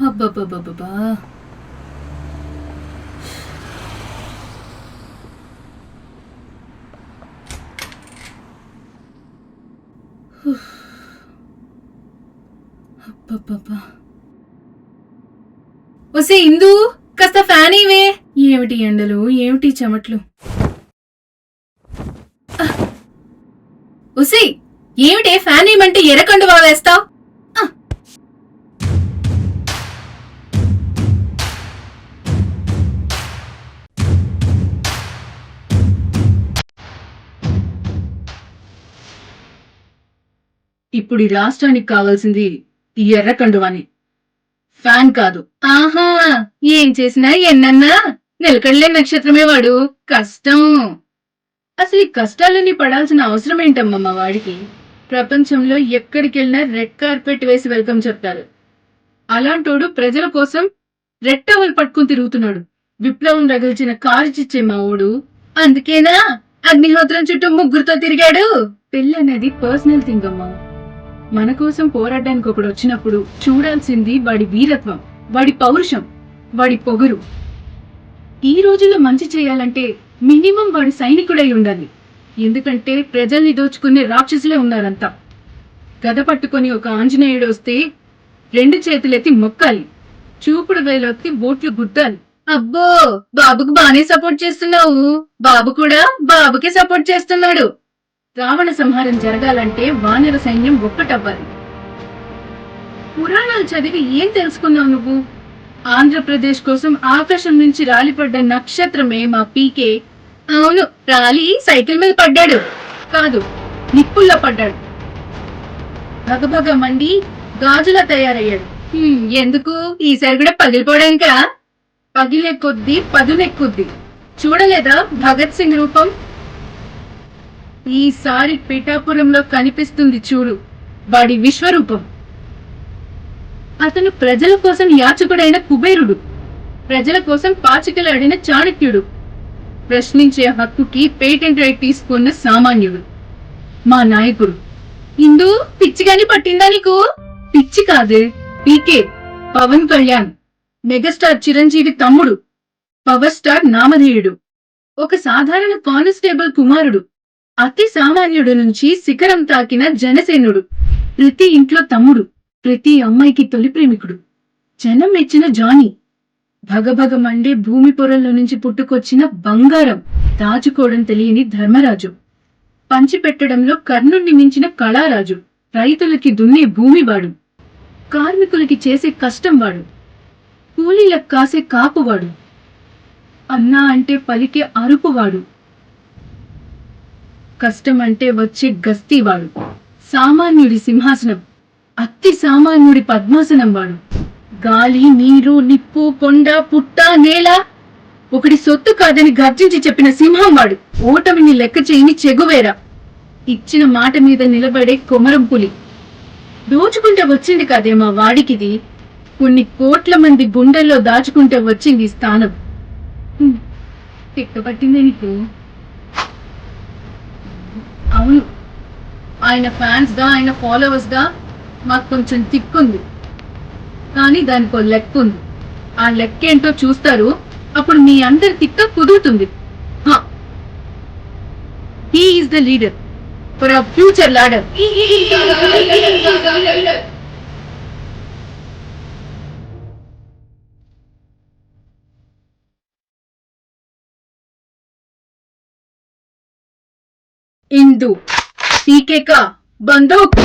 అబ్బబ్బబ్బబ్బా! అబ్బబ్బబ్బా! ఒసేయ్ ఇందూ, కాస్త ఫ్యాన్ ఇవే. ఏమిటి ఎండలు, ఏమిటి చెమట్లు. ఒసేయ్, ఏమిటే ఫ్యాన్ ఏమంటే ఎర్రకండువా వేస్తావ్? ఇప్పుడు ఈ రాష్ట్రానికి కావాల్సింది ఈ ఎర్ర కండువాని, ఫ్యాన్ కాదు. ఆహా, ఏం చేసినా ఎన్నన్నా నిలకడలే నక్షత్రమే వాడు. కష్టం. అసలు ఈ కష్టాలన్నీ పడాల్సిన అవసరం ఏంటమ్మా మా వాడికి? ప్రపంచంలో ఎక్కడికెళ్ళినా రెడ్ కార్పెట్ వేసి వెల్కమ్ చెప్తారు. అలాంటోడు ప్రజల కోసం రెడ్ టవల్ పట్టుకుని తిరుగుతున్నాడు. విప్లవం రగిల్చిన కారు చిచ్చే మా ఊడు. అందుకేనా అగ్నిహోత్రం చుట్టూ ముగ్గురుతో తిరిగాడు. పెళ్ళనేది పర్సనల్ థింగ్ అమ్మా. మన కోసం పోరాడడానికి ఒకడు వచ్చినప్పుడు చూడాల్సింది వాడి వీరత్వం, వాడి పౌరుషం, వాడి పొగరు. ఈ రోజుల్లో మంచి చేయాలంటే మినిమం వాడి సైనికుడై ఉండాలి. ఎందుకంటే ప్రజల్ని దోచుకునే రాక్షసులే ఉన్నారంతా. గద పట్టుకుని ఒక ఆంజనేయుడు వస్తే 2 చేతులెత్తి మొక్కాలి, చూపుడు వేలొత్తి ఓట్లు గుద్దాలి. అబ్బో, బాబుకు బానే సపోర్ట్ చేస్తున్నావు. బాబు కూడా బాబుకే సపోర్ట్ చేస్తున్నాడు. రావణ సంహారం జరగాలంటే వానర సైన్యం ఒక్కటవ్వాలి. పురాణాలు చదివి ఏం తెలుసుకున్నావు నువ్వు? ఆంధ్రప్రదేశ్ కోసం ఆకాశం నుంచి రాలిపడ్డ నక్షత్రమే మా పీకే. అవును, రాలి సైకిల్ మీద పడ్డాడు కాదు, నిప్పుల్లో పడ్డాడు. భగభగ మండి గాజులా తయారయ్యాడు. ఎందుకు? ఈసారి కూడా పగిలిపోవడానికా? పగిలే కొద్దీ పదునెక్కుద్ది. చూడలేదా భగత్ సింగ్ రూపం? ఈసారి పిఠాపురంలో కనిపిస్తుంది చూడు వాడి విశ్వరూపం. అతను ప్రజల కోసం యాచకుడైన కుబేరుడు, ప్రజల కోసం పాచికలాడిన చాణక్యుడు, ప్రశ్నించే హక్కుకి పేటెంట్ రైట్ తీసుకున్న సామాన్యుడు, మా నాయకుడు. ఇందు, పిచ్చిగాని పట్టిందా నీకు? పిచ్చి కాదే, పీకే పవన్ కళ్యాణ్, మెగాస్టార్ చిరంజీవి తమ్ముడు, పవర్ స్టార్ నామధేయుడు, ఒక సాధారణ కానిస్టేబుల్ కుమారుడు, అతి సామాన్యుడు నుంచి శిఖరం తాకిన జనసేనుడు, ప్రతి ఇంట్లో తమ్ముడు, ప్రతి అమ్మాయికి తొలి ప్రేమికుడు, జనం మెచ్చిన జానీ, భగభగ మండే భూమి పొరల్లో నుంచి పుట్టుకొచ్చిన బంగారం, దాచుకోవడం తెలియని ధర్మరాజు, పంచిపెట్టడంలో కర్ణుణ్ణి మించిన కళారాజు, రైతులకి దున్నే భూమివాడు, కార్మికులకి చేసే కష్టం వాడు, కూలీలకు కాసే కాపువాడు, అన్నా అంటే పలికే అరుపువాడు, కష్టం అంటే వచ్చే గస్తీవాడు, సామాన్యుడి సింహాసనం, అతి సామాన్యుడి పద్మాసనం వాడు, గాలి, నీరు, నిప్పు, కొండ, పుట్ట, నేల ఒకటి సొత్తు కాదని గర్జించి చెప్పిన సింహం వాడు, ఓటమిని లెక్క చేయని చెగువేరా, ఇచ్చిన మాట మీద నిలబడే కొమరం పులి. దోచుకుంటే వచ్చింది కదే మా వాడికిది, కొన్ని కోట్ల మంది గుండెల్లో దాచుకుంటే వచ్చింది స్థానం. తిక్కపట్టిందే నీకు? అవును, ఆయన ఫ్యాన్స్ గా, ఆయన ఫాలోవర్స్ గా మాకు కొంచెం తిక్కుంది. కానీ దానికో లెక్క ఉంది. ఆ లెక్క ఏంటో చూస్తారు, అప్పుడు మీ అందరి తిక్క కుదురుతుంది. He is the leader for our future ladder. ఇందు, పీకే కా బందూక్.